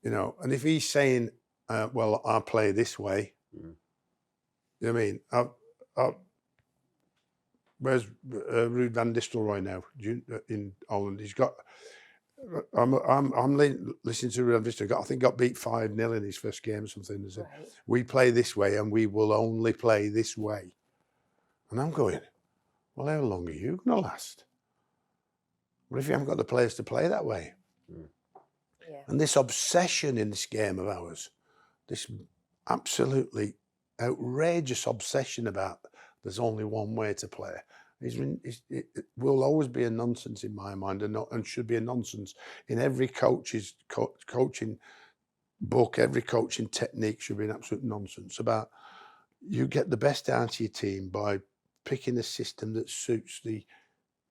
you know. And if he's saying, "Well, I play this way," you know what I mean? Where's Ruud van Nistelrooy now in Holland? He's got. I'm listening to Ruud van Nistelrooy. I think got beat 5-0 in his first game or something. Right. We play this way, and we will only play this way. And I'm going, well, how long are you going to last? What if you haven't got the players to play that way? Yeah. And this obsession in this game of ours, this absolutely outrageous obsession about there's only one way to play, it will always be a nonsense in my mind, and should be a nonsense in every coach's coaching book. Every coaching technique should be an absolute nonsense about you get the best out of your team by picking a system that suits the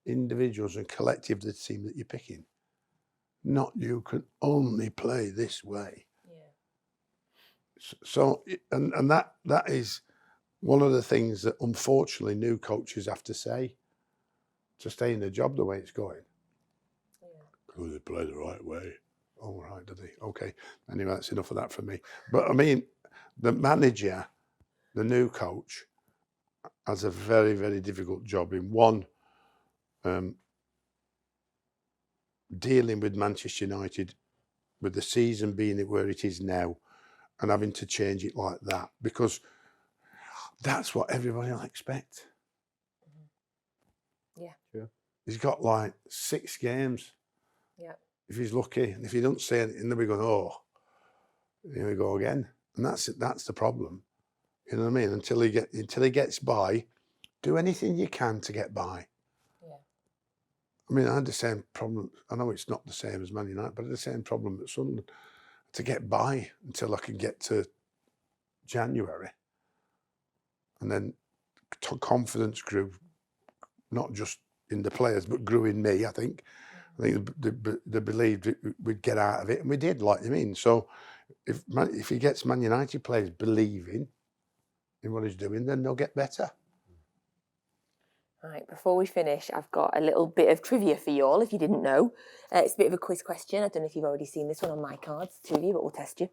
individuals and collective of the team that you're picking. Not you can only play this way. Yeah. So and that is one of the things that unfortunately new coaches have to say to stay in the job the way it's going. Yeah. Oh, they play the right way. Oh, right, do they? Okay. Anyway, that's enough of that for me. But I mean, the manager, the new coach, has a very, very difficult job in one. Dealing with Manchester United, with the season being where it is now, and having to change it like that, because that's what everybody will expect. Yeah. Sure. He's got like 6 games. Yeah. If he's lucky, and if he don't say anything, then we go, oh, here we go again, and that's the problem. You know what I mean? Until he gets by, do anything you can to get by. I mean, I had the same problem. I know it's not the same as Man United, but I had the same problem at Sunderland to get by until I could get to January. And then confidence grew, not just in the players, but grew in me, I think. I think they believed we'd get out of it, and we did, like you mean. So if he gets Man United players believing in what he's doing, then they'll get better. Right, before we finish, I've got a little bit of trivia for you all, if you didn't know. It's a bit of a quiz question. I don't know if you've already seen this one on my cards, two of you, but we'll test you.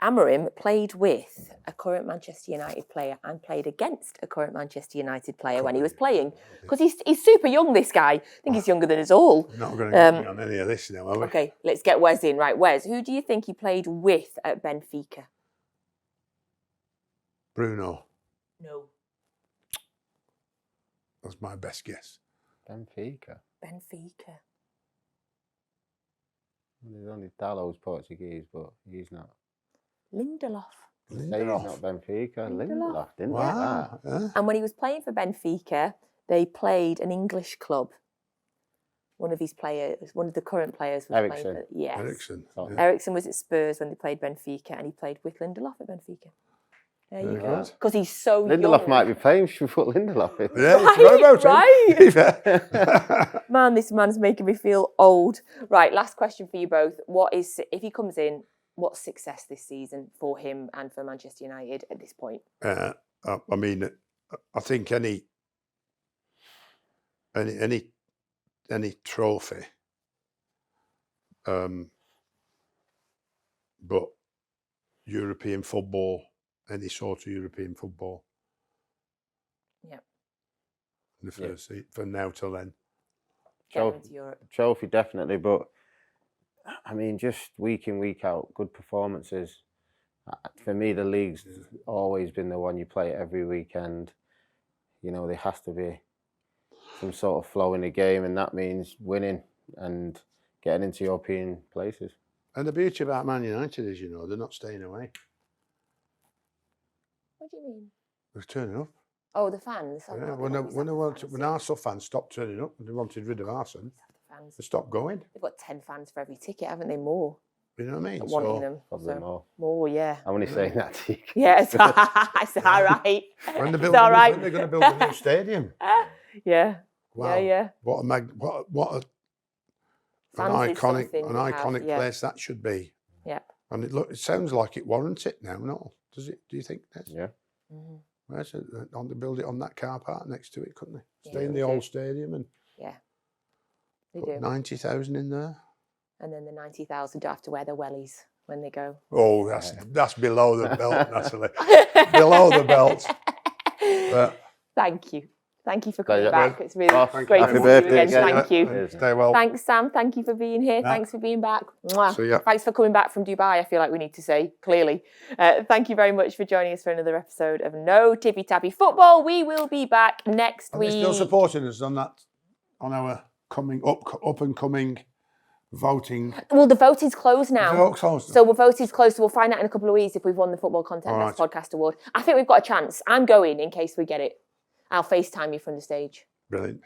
Amorim played with a current Manchester United player and played against a current Manchester United player when he was playing. Because he's super young, this guy. I think he's younger than us all. We're not going to get me on any of this now, are we? Okay, let's get Wes in. Right, Wes, who do you think he played with at Benfica? Bruno. No. That's my best guess. Benfica. There's only Dalo's Portuguese, but he's not. Lindelof. Say he's not Benfica. Lindelof, didn't Wow. he? Yeah. And when he was playing for Benfica, they played an English club. One of his players, one of the current players was Eriksen. playing for... Yes. Eriksen. Oh. Yeah. Eriksen was at Spurs when they played Benfica, and he played with Lindelof at Benfica. There you Very go. good. Because he's so Lindelof young. might be playing. Should we put Lindelof in? Yeah, you forgot about him. Right. Man, this man's making me feel old. Right, last question for you both. What is, if he comes in, what's success this season for him and for Manchester United at this point? I mean, I think any trophy, but European football, any sort of European football. Yep. The first seat from now till then. Getting into Europe. Trophy, definitely, but I mean, just week in, week out, good performances. For me, the league's always been the one you play every weekend. You know, there has to be some sort of flow in the game, and that means winning and getting into European places. And the beauty about Man United is, you know, they're not staying away. What do you mean? They're turning up. Oh, the fans. Oh, Yeah, God, when they always have the fans, when yeah. Arsenal fans stopped turning up and they wanted rid of Arsenal, The fans. they stopped going. They've got 10 fans for every ticket, haven't they? More. You know what I mean? Wanting them. Probably So, more. More, yeah. I'm only saying that to you. Yeah, it's all right. When It's all right. when they're going to build a new stadium. Yeah. Wow. Yeah. What an Fans is iconic something we have, yeah. place that should be. Yeah. And it sounds like it warrants it now. No, does it? Do you think? Yeah. Mm-hmm. Where's it? They build it on that car park next to it, couldn't they? Yeah, Stay in they the do. old stadium and Yeah. They put do. 90,000 in there. And then the 90,000 don't have to wear their wellies when they go. Oh, that's below the belt, Natalie. Below the belt. But Thank you. Thank you for coming Pleasure. back. It's really Ross, great happy to see you birthday again. again. Thank you. Cheers. stay well. Thanks, Sam. Thank you for being here. Yeah. Thanks for being back. Mwah. See ya. Thanks for coming back from Dubai, I feel like we need to say, clearly. Thank you very much for joining us for another episode of No Tippy Tappy Football. We will be back next Are they week. still supporting us on our coming up and coming voting? Well, the voting's closed now. Vote closed. So the voting's closed. So we'll find out in a couple of weeks if we've won the Football Content All Best right. Podcast Award. I think we've got a chance. I'm going in case we get it. I'll FaceTime you from the stage. Brilliant.